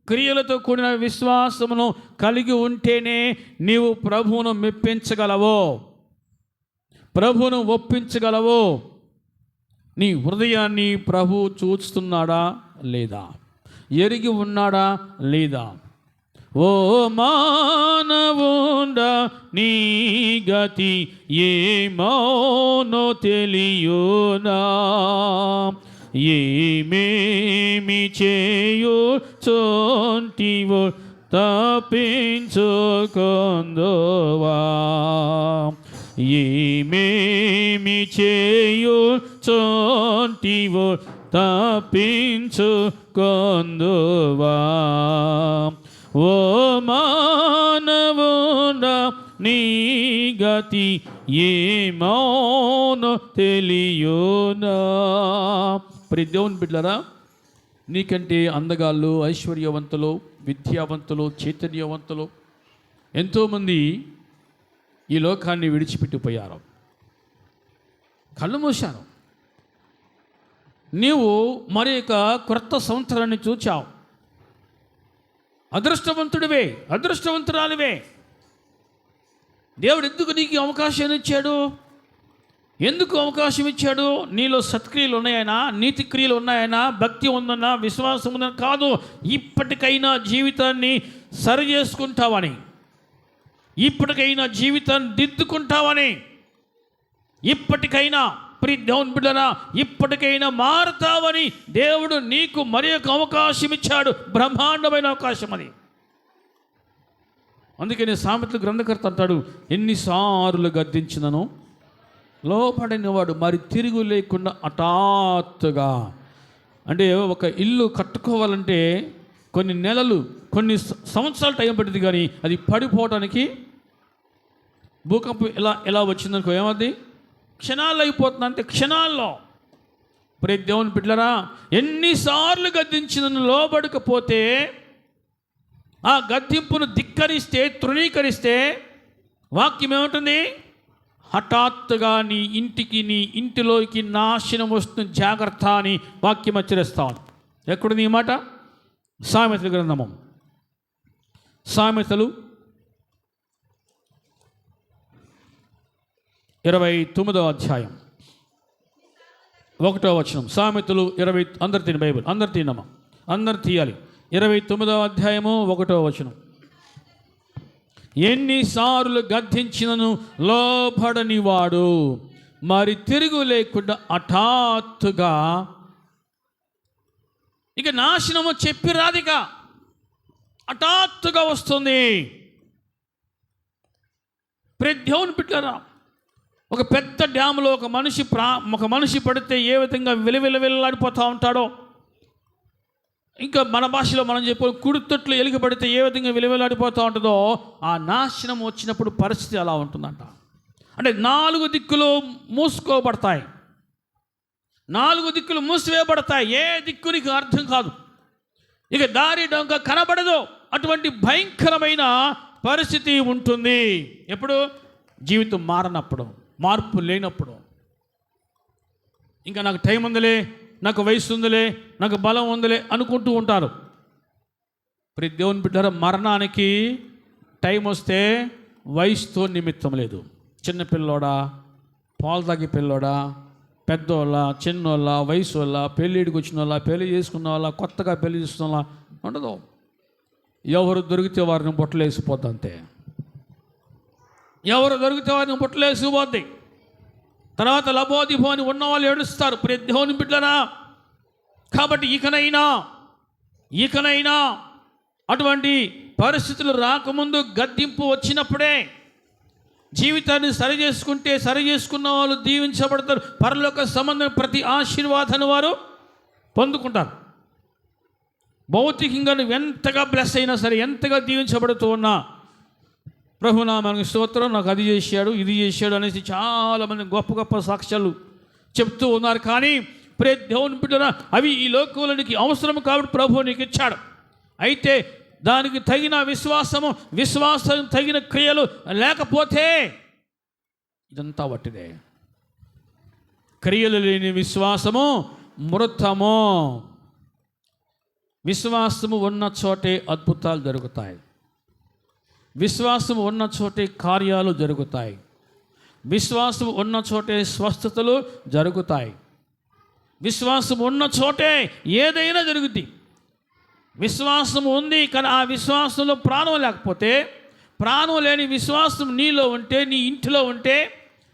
క్రియలతో కూడిన విశ్వాసమును కలిగి ఉంటేనే నీవు ప్రభువును మెప్పించగలవు, ప్రభువును ఒప్పించగలవు. నీ హృదయాన్ని ప్రభు చూస్తున్నాడా లేదా, ఎరిగి ఉన్నాడా లేదా? ఓ మానవుండా, నీ గతి ఏమోనో తెలియునా, ఏమేమి చేయుచుంటివో తప్పించుకొందువా, ఏమేమి చేయుచుంటివో తప్పించుకొందువా. ఓ మానవుడా, నీ గతి ఏమోనో తెలియునా. ప్రియ దేవుని బిడ్డలారా, నీకంటే అందగాళ్ళు, ఐశ్వర్యవంతులు, విద్యావంతులు, చైతన్యవంతులు ఎంతోమంది ఈ లోకాన్ని విడిచిపెట్టిపోయారు, కళ్ళు మూశారు. నీవు మరి యొక్క క్రొత్త సంవత్సరాన్ని చూచావు. అదృష్టవంతుడివే, అదృష్టవంతురాలివే. దేవుడు ఎందుకు నీకు అవకాశాన్ని ఇచ్చాడు? ఎందుకు అవకాశం ఇచ్చాడు? నీలో సత్క్రియలు ఉన్నాయనా, నీతి క్రియలు ఉన్నాయనా, భక్తి ఉందన్నా, విశ్వాసం ఉందన్నా కాదు. ఇప్పటికైనా జీవితాన్ని సరి చేసుకుంటావని, ఇప్పటికైనా జీవితాన్ని దిద్దుకుంటావని, ఇప్పటికైనా ప్రియ దేవుని బిడ్డరా, ఇప్పటికైనా మారుతావని దేవుడు నీకు మరి ఒక అవకాశం ఇచ్చాడు. బ్రహ్మాండమైన అవకాశం అది. అందుకని సామెతల గ్రంథకర్త అంటాడు, ఎన్నిసార్లు గద్దించినను లోపడినవాడు మరి తిరుగు లేకుండా హఠాత్తుగా. అంటే ఒక ఇల్లు కట్టుకోవాలంటే కొన్ని నెలలు, కొన్ని సంవత్సరాలు టైం పడుతుంది, కానీ అది పడిపోవడానికి, భూకంపం ఎలా వచ్చిందనుకో ఏమది క్షణాల్లో అయిపోతుంది, అంతే, క్షణాల్లో. ప్రియ దేవుని బిడ్డలారా, ఎన్నిసార్లు గద్దించిన లోబడకపోతే, ఆ గద్దింపును ధిక్కరిస్తే, తృణీకరిస్తే వాక్యం ఏముంటుంది? హఠాత్తుగా నీ ఇంటికి, నీ ఇంటిలోకి నాశనం వస్తుంది, జాగ్రత్త అని వాక్యం హెచ్చరిస్తాను. ఎక్కడుంది ఈ మాట? సామెతల గ్రంథము, సామెతలు 29వ అధ్యాయం 1వ వచనం. సామెతలు 20. అందరు తిని బైబిల్, అందరు తినమ్మా, అందరు తీయాలి. 29వ అధ్యాయము 1వ వచనం. ఎన్నిసార్లు గద్దించినను లోబడని వాడు మరి తిరుగు లేకుండా హఠాత్తుగా ఇక నాశనము చెప్పి రాదిక హఠాత్తుగా వస్తుంది. దేవుని బిడ్డలారా, ఒక పెద్ద డ్యాములో ఒక మనిషి పడితే ఏ విధంగా విలవిలవిల్లాడిపోతూ ఉంటాడో, ఇంకా మన భాషలో మనం చెప్పే కుడితొట్లు ఎలుగు పడితే ఏ విధంగా విలవిల్లాడిపోతూ ఉంటుందో, ఆ నాశనం వచ్చినప్పుడు పరిస్థితి అలా ఉంటుందంట. అంటే 4 దిక్కులు మూసుకోబడతాయి, 4 దిక్కులు మూసివేయబడతాయి. ఏ దిక్కు నీకు అర్థం కాదు, ఇక దారి డొంక కనబడదు. అటువంటి భయంకరమైన పరిస్థితి ఉంటుంది. ఎప్పుడు? జీవితం మారనప్పుడు, మార్పు లేనప్పుడు. ఇంకా నాకు టైం ఉందిలే, నాకు వయసు ఉందిలే, నాకు బలం ఉందిలే అనుకుంటూ ఉంటారు. ప్రతి దేవుని బిడ్డ, మరణానికి టైం వస్తే వయసుతో నిమిత్తం లేదు. చిన్నపిల్లోడా, పాలు తాగి పిల్లోడా, పెద్దోళ్ళ, చిన్నోళ్ళ, వయసు వాళ్ళ, పెళ్ళిడికి వచ్చిన వాళ్ళ, పెళ్లి చేసుకున్న వాళ్ళ, కొత్తగా పెళ్లి చేసుకున్న వాళ్ళ ఉండదు. ఎవరు దొరికితే వారిని బొట్టలు వేసిపోద్ది అంతే. ఎవరు దొరికితే వారిని బొట్టలు వేసిపోద్ది. తర్వాత లబోదిబో అని ఉన్నవాళ్ళు ఏడుస్తారు. ప్రతి దేవుని బిడ్డనా, కాబట్టి ఇకనైనా అటువంటి పరిస్థితులు రాకముందు గద్దింపు వచ్చినప్పుడే జీవితాన్ని సరి చేసుకున్న వాళ్ళు దీవించబడతారు. పరలోక సంబంధం ప్రతి ఆశీర్వాదాన్ని వారు పొందుకుంటారు. భౌతికంగా నువ్వు ఎంతగా బ్లెస్ అయినా సరే, ఎంతగా దీవించబడుతూ ఉన్నా, ప్రభునామానికి స్తోత్రం, నాకు అది చేశాడు, ఇది చేశాడు అనేసి చాలామంది గొప్ప గొప్ప సాక్ష్యాలు చెప్తూ ఉన్నారు. కానీ దేవుని బిడ్డన అవి ఈ లోకంలోనికి అవసరం కాబట్టి ప్రభువు నీకు ఇచ్చాడు. అయితే దానికి తగిన విశ్వాసం తగిన క్రియలు లేకపోతే ఇదంతా వట్టిదే. క్రియలు లేని విశ్వాసము మృతము. విశ్వాసము ఉన్న చోటే అద్భుతాలు జరుగుతాయి. విశ్వాసము ఉన్న చోటే కార్యాలు జరుగుతాయి. విశ్వాసం ఉన్న చోటే స్వస్థతలు జరుగుతాయి. విశ్వాసం ఉన్న చోటే ఏదైనా జరుగుద్ది. విశ్వాసం ఉంది కానీ ఆ విశ్వాసంలో ప్రాణం లేకపోతే, ప్రాణం లేని విశ్వాసం నీలో ఉంటే, నీ ఇంటిలో ఉంటే,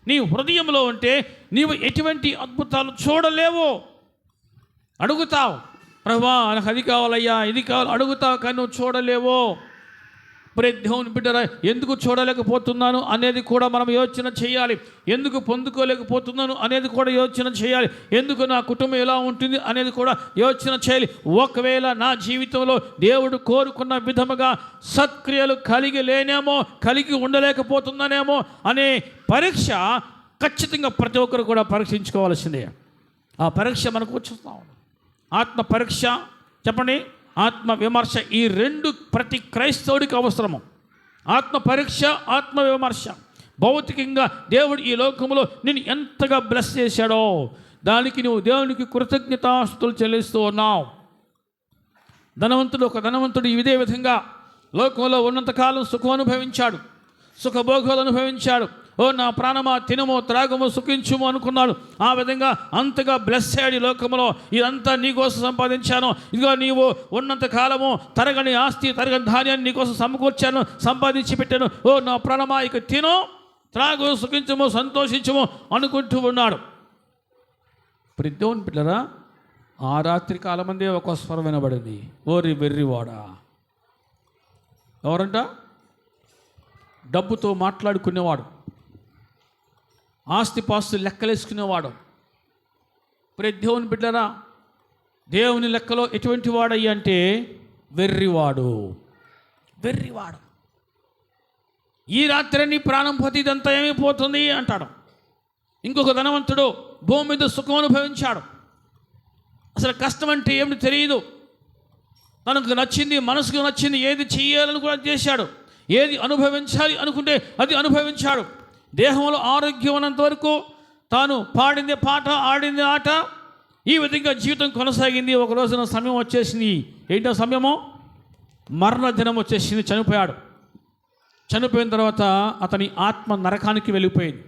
నీ హృదయంలో ఉంటే నీవు ఎటువంటి అద్భుతాలు చూడలేవు. అడుగుతావు, ప్రభువా నాకు అది కావాలయ్యా, ఇది కావాలి అడుగుతావు, కానీ నువ్వు చూడలేవు. దేవుని బిడ్డరా, ఎందుకు చూడలేకపోతున్నాను అనేది కూడా మనం యోచన చేయాలి. ఎందుకు పొందుకోలేకపోతున్నాను అనేది కూడా యోచన చేయాలి. ఎందుకు నా కుటుంబం ఎలా ఉంటుంది అనేది కూడా యోచన చేయాలి. ఒకవేళ నా జీవితంలో దేవుడు కోరుకున్న విధముగా సత్క్రియలు కలిగి ఉండలేకపోతున్నానేమో అనే పరీక్ష ఖచ్చితంగా ప్రతి ఒక్కరు కూడా పరీక్షించుకోవాల్సిందే. ఆ పరీక్ష మనకు వచ్చేస్తాం. ఆత్మ పరీక్ష, చెప్పండి, ఆత్మ విమర్శ, ఈ 2 ప్రతి క్రైస్తవుడికి అవసరము. ఆత్మ పరీక్ష, ఆత్మ విమర్శ. భౌతికంగా దేవుడు ఈ లోకంలో నేను ఎంతగా బ్లెస్ చేశాడో దానికి నువ్వు దేవునికి కృతజ్ఞతాస్తుతులు చెల్లిస్తూ ఉన్నావు. ఒక ధనవంతుడు ఇదే విధంగా లోకంలో ఉన్నంతకాలం సుఖం అనుభవించాడు, సుఖభోగాలు అనుభవించాడు. ఓ నా ప్రాణమా, తినము త్రాగము సుఖించుము అనుకున్నాడు. ఆ విధంగా అంతగా బ్లెస్ అయ్యాడు. ఈ లోకంలో ఇదంతా నీకోసం సంపాదించాను, ఇదిగో నీవు ఉన్నంత కాలము తరగని ఆస్తి, తరగని ధాన్యాన్ని నీకోసం సమకూర్చాను, సంపాదించి పెట్టాను. ఓ నా ప్రాణమా, ఇక తిను త్రాగు సుఖించము సంతోషించము అనుకుంటూ ఉన్నాడు. దేవుని బిడ్డలారా, ఆ రాత్రి కాలమందే ఒక స్వరం వినబడింది, ఓరి వెర్రివాడా. ఎవరంట? డబ్బుతో మాట్లాడుకునేవాడు, ఆస్తిపాస్తులు లెక్కలేసుకునేవాడు. దేవుని బిడ్డలారా, దేవుని లెక్కలో ఎటువంటి వాడయ్యా అంటే వెర్రివాడు. ఈ రాత్రి నీ ప్రాణం పోతే ఇదంతా ఏమైపోతుంది అంటాడు. ఇంకొక ధనవంతుడు భూమి మీద సుఖం అనుభవించాడు. అసలు కష్టం అంటే ఏమిటి తెలియదు. తనకు నచ్చింది, మనసుకు నచ్చింది ఏది చేయాలని కూడా చేశాడు. ఏది అనుభవించాలి అనుకుంటే అది అనుభవించాడు. దేహంలో ఆరోగ్యం ఉన్నంత వరకు తాను పాడింది పాట, ఆడింది ఆట, ఈ విధంగా జీవితం కొనసాగింది. ఒక రోజున సమయం వచ్చేసింది. ఏంటో సమయమో? మరణ దినం వచ్చేసింది. చనిపోయాడు. చనిపోయిన తర్వాత అతని ఆత్మ నరకానికి వెళ్ళిపోయింది.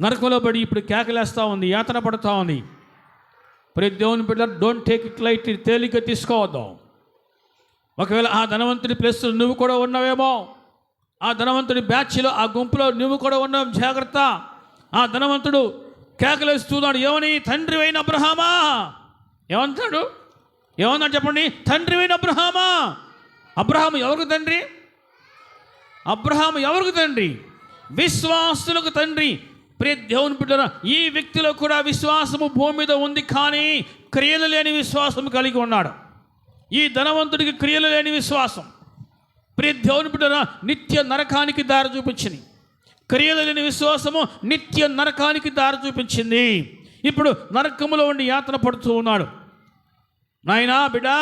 నరకంలో పడి ఇప్పుడు కేకలేస్తూ ఉంది, యాతన పడుతూ ఉంది. ప్రతి దేవుని బిడ్డ, డోంట్ టేక్ ఇట్ లైట్, తేలిక తీసుకోవద్దు. ఒకవేళ ఆ ధనవంతుడి ప్లేస్లో నువ్వు కూడా ఉన్నావేమో, ఆ ధనవంతుడి బ్యాచ్లో, ఆ గుంపులో నువ్వు కూడా ఉన్నావు, జాగ్రత్త. ఆ ధనవంతుడు కేకలేస్తున్నాడు, ఏమని? తండ్రి అయిన అబ్రహామా. ఏమంటాడు? ఏమన్నాడు చెప్పండి? తండ్రి అయిన అబ్రహామా. అబ్రహాము ఎవరికి తండ్రి? అబ్రహాము ఎవరికి తండ్రి? విశ్వాసులకు తండ్రి. ప్రియ దేవుని బిడ్డలారా, ఈ వ్యక్తిలో కూడా విశ్వాసము భూమి మీద ఉంది, కానీ క్రియలు లేని విశ్వాసం కలిగి ఉన్నాడు. ఈ ధనవంతుడికి క్రియలు లేని విశ్వాసం ప్రియ దేవుని బిడ్డలారా నిత్య నరకానికి దారి చూపించింది. క్రియలు లేని విశ్వాసము నిత్య నరకానికి దారి చూపించింది. ఇప్పుడు నరకములో ఉండి యాతన పడుతూ ఉన్నాడు. నాయనా బిడ్డా,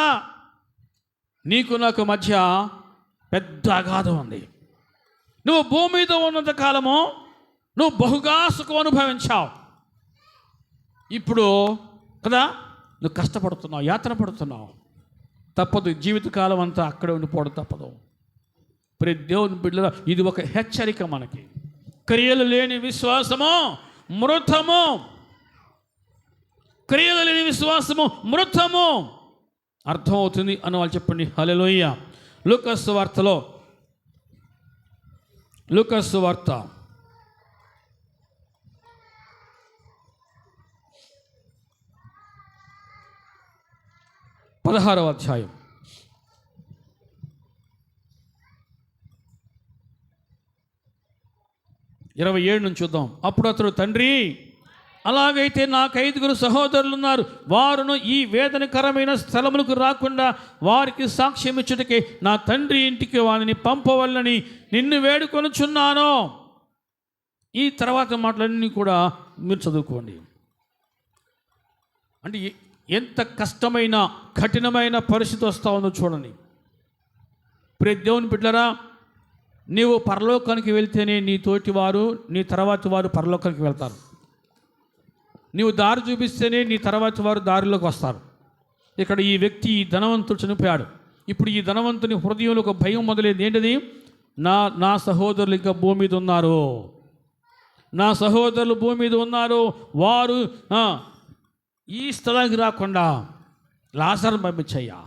నీకు నాకు మధ్య పెద్ద అగాధం ఉంది. నువ్వు భూమి మీద ఉన్నంత కాలము నువ్వు బహుగా సుఖం అనుభవించావు. ఇప్పుడు కదా నువ్వు కష్టపడుతున్నావు, యాతన పడుతున్నావు. తప్పదు, జీవితకాలం అంతా అక్కడే ఉండిపోవడం తప్పదు. ప్రతి దేవుని బిడ్డల, ఇది ఒక హెచ్చరిక మనకి. క్రియలు లేని విశ్వాసము మృతము. క్రియలు లేని విశ్వాసము మృతము. అర్థమవుతుంది అని వాళ్ళు చెప్పండి. హల్లెలూయా. లూకాసు వార్తలో, లూకాసు వార్త 16వ అధ్యాయం 27 నుంచి చూద్దాం. అప్పుడు అతడు, తండ్రి, అలాగైతే నాకు 5 సహోదరులు ఉన్నారు. వారును ఈ వేదనకరమైన స్థలములకు రాకుండా వారికి సాక్ష్యం ఇచ్చుటకే నా తండ్రి ఇంటికి వారిని పంపవల్లని నిన్ను వేడుకొనుచున్నాను. ఈ తర్వాత మాటలన్నీ కూడా మీరు చదువుకోండి. అంటే ఎంత కష్టమైన కఠినమైన పరిస్థితి వస్తూ ఉందో చూడండి. ప్రతి దేవుని బిడ్డలారా, నీవు పరలోకానికి వెళ్తేనే నీ తోటి వారు, నీ తర్వాతి వారు పరలోకానికి వెళ్తారు. నీవు దారి చూపిస్తేనే నీ తర్వాతి వారు దారిలోకి వస్తారు. ఇక్కడ ఈ వ్యక్తి, ఈ ధనవంతుడు చనిపోయాడు. ఇప్పుడు ఈ ధనవంతుని హృదయంలో ఒక భయం మొదలైంది. ఏంటిది? నా సహోదరులు ఇంకా భూమి మీద ఉన్నారు, నా సహోదరులు భూమి మీద ఉన్నారు. వారు ఈ స్థలానికి రాకుండా లాజరును పంపించయ్యా.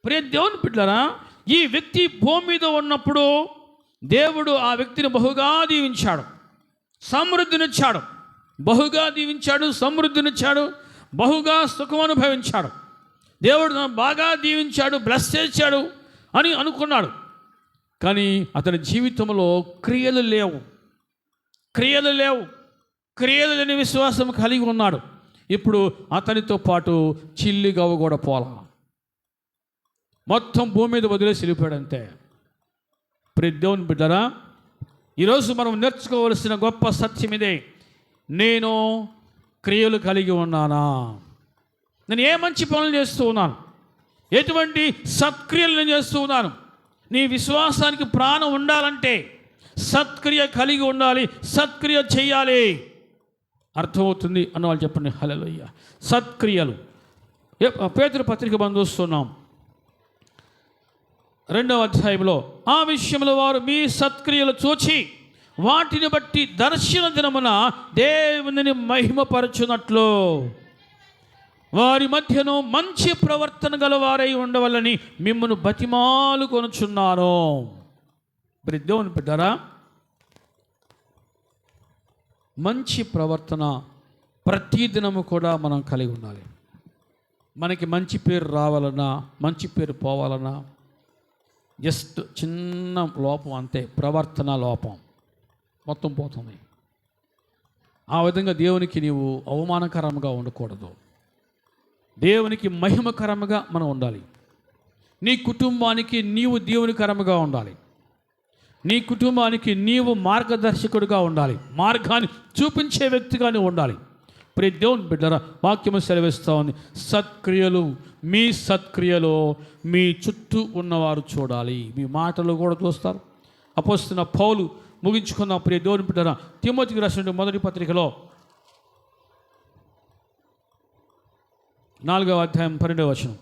ప్రియ దేవుని బిడ్డలారా, ఈ వ్యక్తి భూమి మీద ఉన్నప్పుడు దేవుడు ఆ వ్యక్తిని బహుగా దీవించాడు, సమృద్ధినిచ్చాడు. బహుగా దీవించాడు, సమృద్ధినిచ్చాడు, బహుగా సుఖం అనుభవించాడు. దేవుడు బాగా దీవించాడు, బ్లెస్ చేశాడు అని అనుకున్నాడు. కానీ అతని జీవితంలో క్రియలు లేవు, క్రియలు లేవు. క్రియలు లేని విశ్వాసం కలిగి ఉన్నాడు. ఇప్పుడు అతనితో పాటు చిల్లిగవ్వ కూడా పోలా, మొత్తం భూమి మీద వదిలేసి వెళ్ళిపోయాడు అంతే. ప్రియ దేవుని బిడ్డలారా, ఈరోజు మనం నేర్చుకోవలసిన గొప్ప సత్యం ఇదే. నేను క్రియలు కలిగి ఉన్నానా? నేను ఏ మంచి పనులు చేస్తూ ఉన్నాను? ఎటువంటి సత్క్రియలు నేను చేస్తూ ఉన్నాను? నీ విశ్వాసానికి ప్రాణం ఉండాలంటే సత్క్రియ కలిగి ఉండాలి, సత్క్రియ చేయాలి. అర్థమవుతుంది అన్న వాళ్ళు చెప్పండి. హల్లెలూయా. సత్క్రియలు. పేతురు పత్రిక మనం చూస్తున్నాం 2వ అధ్యాయంలో, ఆ విషయంలో వారు మీ సత్క్రియలు చూచి వాటిని బట్టి దర్శన దినమున దేవునిని మహిమపరచునట్లు వారి మధ్యను మంచి ప్రవర్తన గలవారై ఉండవలని మిమ్మల్ని బతిమాలు కొనుచున్నాను. దేవుని బిడ్డలారా, మంచి ప్రవర్తన ప్రతిదినము కూడా మనం కలిగి ఉండాలి. మనకి మంచి పేరు రావాలన్నా, మంచి పేరు పోవాలన్నా జస్ట్ చిన్న లోపం అంతే, ప్రవర్తన లోపం మొత్తం పోతుంది. ఆ విధంగా దేవునికి నీవు అవమానకరంగా ఉండకూడదు, దేవునికి మహిమకరంగా మనం ఉండాలి. నీ కుటుంబానికి నీవు దేవునికరంగా ఉండాలి, నీ కుటుంబానికి నీవు మార్గదర్శకుడిగా ఉండాలి, మార్గాన్ని చూపించే వ్యక్తిగానే ఉండాలి. ప్రియ దేవుని బిడ్డలారా, వాక్యము సెలవిస్తూ ఉంది, సత్క్రియలు, మీ సత్క్రియలు మీ చుట్టూ ఉన్నవారు చూడాలి, మీ మాటలు కూడా చూస్తారు. అపోస్తలుడైన పౌలు ముగించుకున్న ప్రియ దేవుని బిడ్డలారా, తిమోతికి రాసిన మొదటి పత్రికలో 4వ అధ్యాయం 12వ వచనం,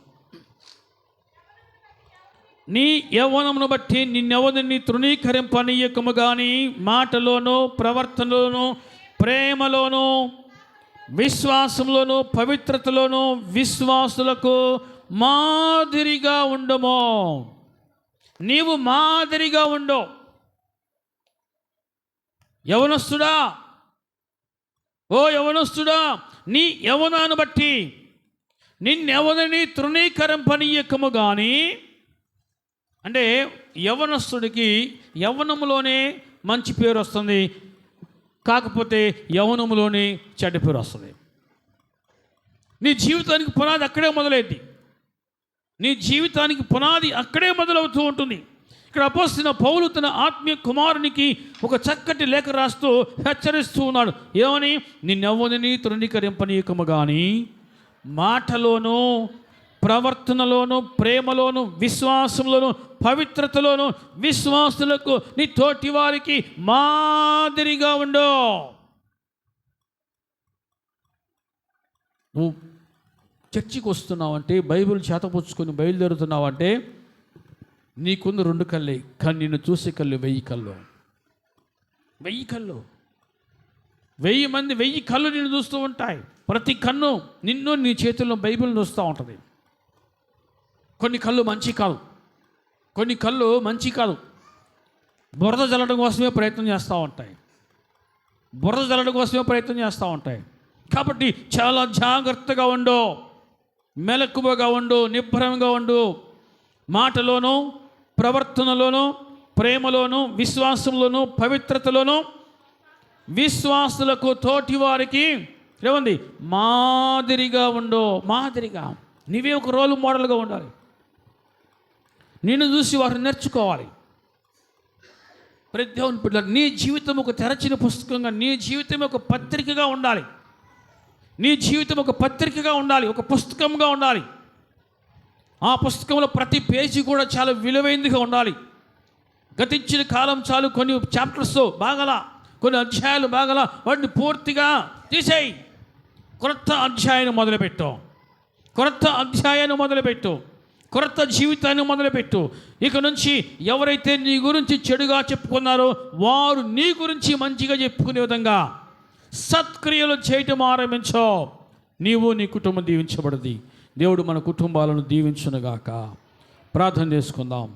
నీ యవ్వనమును బట్టి నిన్నెవరిని తృణీకరింపనీయకము కానీ మాటలోనూ ప్రవర్తనలోనూ ప్రేమలోను, విశ్వాసంలోను, పవిత్రతలోను విశ్వాసులకు మాదిరిగా ఉండము. నీవు మాదిరిగా ఉండవు. యవనస్తుడా, ఓ యవనస్తుడా, నీ యవనాన్ని బట్టి నిన్నెవరిని తృణీకరింపనీయకము కానీ, అంటే యవనస్తుడికి యవనములోనే మంచి పేరు వస్తుంది, కాకపోతే యవనములోనే చెడ్డ పేరు వస్తుంది. నీ జీవితానికి పునాది అక్కడే మొదలైంది. నీ జీవితానికి పునాది అక్కడే మొదలవుతూ ఉంటుంది. ఇక్కడ అపోస్తలుడైన పౌలు తన ఆత్మీయ కుమారునికి ఒక చక్కటి లేఖ రాస్తూ హెచ్చరిస్తూ ఉన్నాడు. ఏమని? నిన్నెవ్వరిని తృణీకరింపనీయకము కానీ మాటలోను, ప్రవర్తనలోను, ప్రేమలోను, విశ్వాసంలోను, పవిత్రతలోను విశ్వాసులకు నీ తోటి వారికి మాదిరిగా ఉండు. నువ్వు చర్చికి వస్తున్నావంటే, బైబిల్ చేతపుచ్చుకొని బయలుదేరుతున్నావంటే నీకున్న 2 కళ్ళే, కానీ నిన్ను చూసే కళ్ళు 1000 కళ్ళు. 1000 కళ్ళు, 1000 మంది 1000 కళ్ళు నిన్ను చూస్తూ ఉంటాయి. ప్రతి కన్ను నిన్ను, నీ చేతుల్లో బైబిల్ చూస్తూ ఉంటుంది. కొన్ని కళ్ళు మంచి కాదు, కొన్ని కళ్ళు మంచి కాదు, బురద జల్లడం కోసమే ప్రయత్నం చేస్తూ ఉంటాయి. బురద జల్లడం కోసమే ప్రయత్నం చేస్తూ ఉంటాయి. కాబట్టి చాలా జాగ్రత్తగా ఉండు, మెలకువగా ఉండు, నిబ్బరంగా ఉండు. మాటలోను, ప్రవర్తనలోను, ప్రేమలోను, విశ్వాసంలోను, పవిత్రతలోను విశ్వాసులకు తోటి వారికి ఏమంది? మాదిరిగా ఉండు. మాదిరిగా నీవే ఒక రోల్ మోడల్గా ఉండాలి. నిన్ను చూసి వారు నేర్చుకోవాలి. ప్రతి దేవుని బిడ్డలారా, నీ జీవితం ఒక తెరచిన పుస్తకంగా, నీ జీవితం ఒక పత్రికగా ఉండాలి. నీ జీవితం ఒక పత్రికగా ఉండాలి, ఒక పుస్తకంగా ఉండాలి. ఆ పుస్తకంలో ప్రతి పేజీ కూడా చాలా విలువైనదిగా ఉండాలి. గతించిన కాలం చాలు, కొన్ని చాప్టర్స్ బాగలా, కొన్ని అధ్యాయాలు బాగలా, వాటిని పూర్తిగా తీసేయి. కొత్త అధ్యాయాన్ని మొదలుపెట్టు, కొత్త అధ్యాయాన్ని మొదలుపెట్టు, కొత్త జీవితాన్ని మొదలుపెట్టు. ఇక నుంచి ఎవరైతే నీ గురించి చెడుగా చెప్పుకున్నారో వారు నీ గురించి మంచిగా చెప్పుకునే విధంగా సత్క్రియలు చేయటం ఆరంభించో. నీవు, నీ కుటుంబం దీవించబడింది. దేవుడు మన కుటుంబాలను దీవించునుగాక. ప్రార్థన చేసుకుందాం.